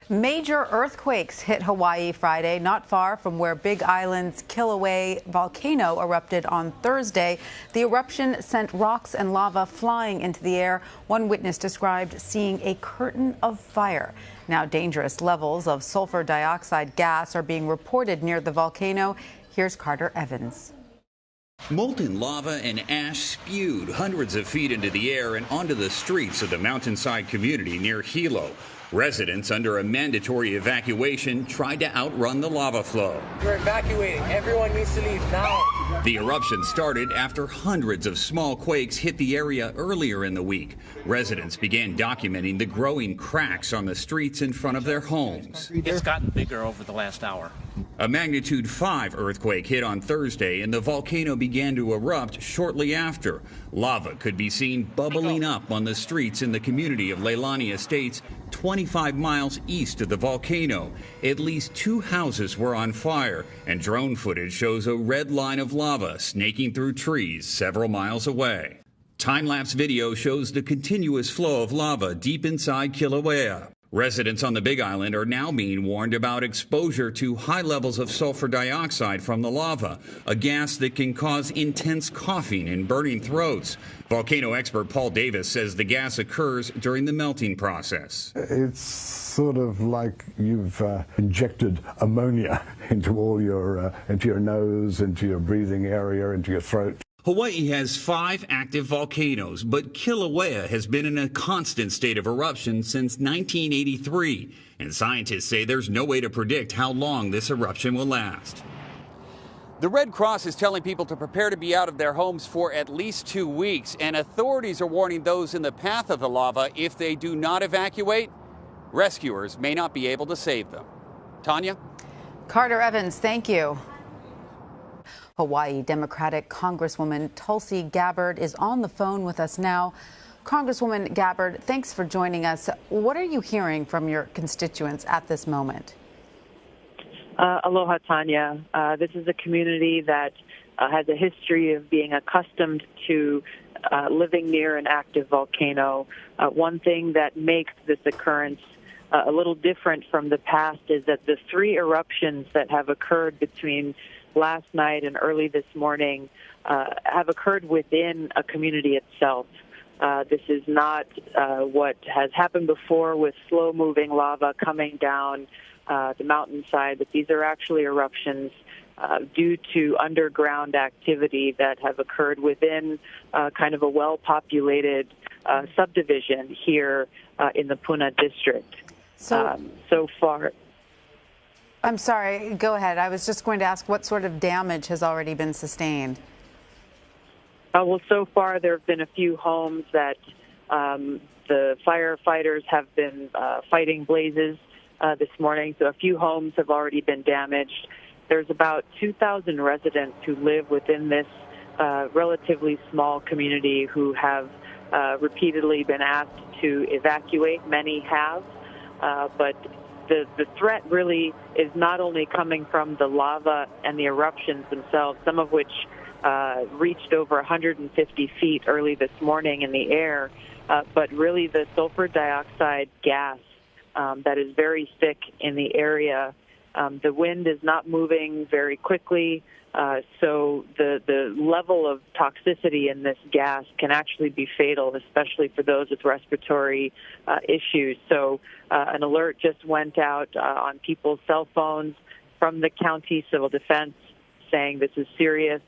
Major earthquakes hit Hawaii Friday, not far from where Big Island's Kilauea volcano erupted on Thursday. The eruption sent rocks and lava flying into the air. One witness described seeing a curtain of fire. Now, dangerous levels of sulfur dioxide gas are being reported near the volcano. Here's Carter Evans. Molten lava and ash spewed hundreds of feet into the air and onto the streets of the mountainside community near Hilo. Residents under a mandatory evacuation tried to outrun the lava flow. We're evacuating. Everyone needs to leave now. The eruption started after hundreds of small quakes hit the area earlier in the week. Residents began documenting the growing cracks on the streets in front of their homes. It's gotten bigger over the last hour. A magnitude 5 earthquake hit on Thursday, and the volcano began to erupt shortly after. Lava could be seen bubbling up on the streets in the community of Leilani Estates, 25 miles east of the volcano. At least 2 houses were on fire, and drone footage shows a red line of lava snaking through trees several miles away. Time-lapse video shows the continuous flow of lava deep inside Kilauea. Residents on the Big Island are now being warned about exposure to high levels of sulfur dioxide from the lava, a gas that can cause intense coughing and burning throats. Volcano expert Paul Davis says the gas occurs during the melting process. It's sort of like you've injected ammonia into into your nose, into your breathing area, into your throat. Hawaii has 5 active volcanoes, but Kilauea has been in a constant state of eruption since 1983, and scientists say there's no way to predict how long this eruption will last. The Red Cross is telling people to prepare to be out of their homes for at least 2 weeks, and authorities are warning those in the path of the lava if they do not evacuate, rescuers may not be able to save them. Tanya? Carter Evans, thank you. Hawaii Democratic Congresswoman Tulsi Gabbard is on the phone with us now. Congresswoman Gabbard, thanks for joining us. What are you hearing from your constituents at this moment? Aloha, Tanya. This is a community that has a history of being accustomed to living near an active volcano. One thing that makes this occurrence a little different from the past is that the 3 eruptions that have occurred between last night and early this morning have occurred within a community itself. This is not what has happened before with slow-moving lava coming down the mountainside, but these are actually eruptions due to underground activity that have occurred within kind of a well-populated subdivision here in the Puna district. So far... I'm sorry, go ahead. I was just going to ask what sort of damage has already been sustained. Well, so far there have been a few homes that the firefighters have been fighting blazes this morning, so a few homes have already been damaged. There's about 2,000 residents who live within this relatively small community who have repeatedly been asked to evacuate. Many have, but the threat really is not only coming from the lava and the eruptions themselves, some of which reached over 150 feet early this morning in the air, but really the sulfur dioxide gas that is very thick in the area. The wind is not moving very quickly, so the level of toxicity in this gas can actually be fatal, especially for those with respiratory issues. So an alert just went out on people's cell phones from the county civil defense saying this is serious.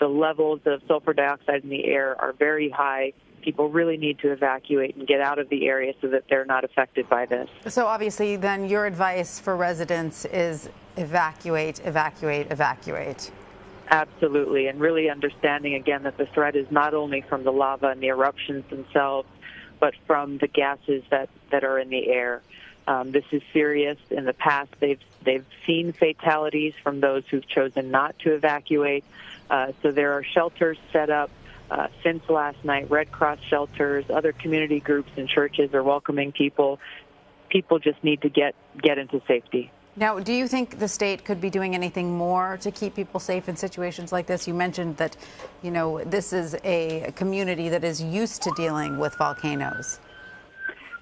The levels of sulfur dioxide in the air are very high. People really need to evacuate and get out of the area so that they're not affected by this. So obviously then your advice for residents is evacuate, evacuate, evacuate. Absolutely, and really understanding again that the threat is not only from the lava and the eruptions themselves, but from the gases that are in the air. This is serious. In the past, they've seen fatalities from those who've chosen not to evacuate. So there are shelters set up since last night. Red Cross shelters, other community groups and churches are welcoming people. People just need to get into safety. Now, do you think the state could be doing anything more to keep people safe in situations like this? You mentioned that, you know, this is a community that is used to dealing with volcanoes.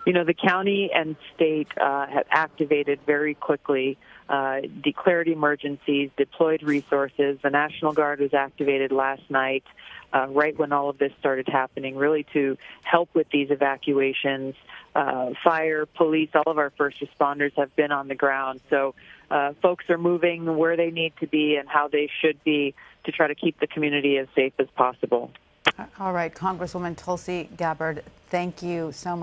The county and state have activated very quickly, declared emergencies, deployed resources. The National Guard was activated last night, right when all of this started happening, really to help with these evacuations. Fire, police, all of our first responders have been on the ground. So folks are moving where they need to be and how they should be to try to keep the community as safe as possible. All right, Congresswoman Tulsi Gabbard, thank you so much.